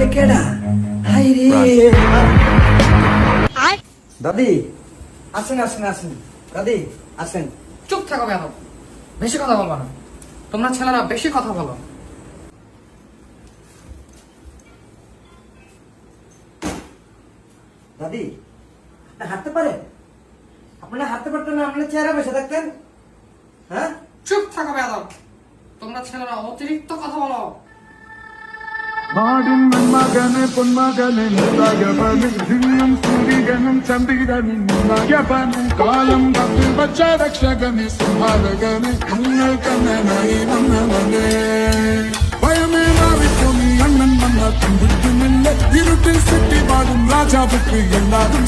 এটা কেডা? হাই রে দাদি, আসেন আসেন আসেন দাদি, আসেন। চুপ থাকো বেয়াদব, বেশি কথা বলবা না। তোমরা ছেলেরা বেশি কথা বলো। দাদি, আপনি হাঁটতে পারেন? আপনারা হাঁটতে পারতেন না, আপনার চেহারা বসে থাকতেন। হ্যাঁ, চুপ থাকো বেয়াদব, তোমরা ছেলেরা অতিরিক্ত কথা বলো। നാടിൻ മകനെ പൊന്മകനെ മുതായവനെ ദിനം സൂര്യനും ചന്ദ്രനും മുതായവനും കാലം കാത്തിൽ വച്ച രക്ഷകനെ സംഹാരകനെ നിങ്ങൾ കണ്ണനായി വന്നവനെ ഭയമേ മാറിപ്പോയി അണ്ണൻ വന്ന തുമ്പിട്ടുമില്ല ഇരുട്ടിൽ സിറ്റി പാടും രാജാവുക്ക് എല്ലാവരും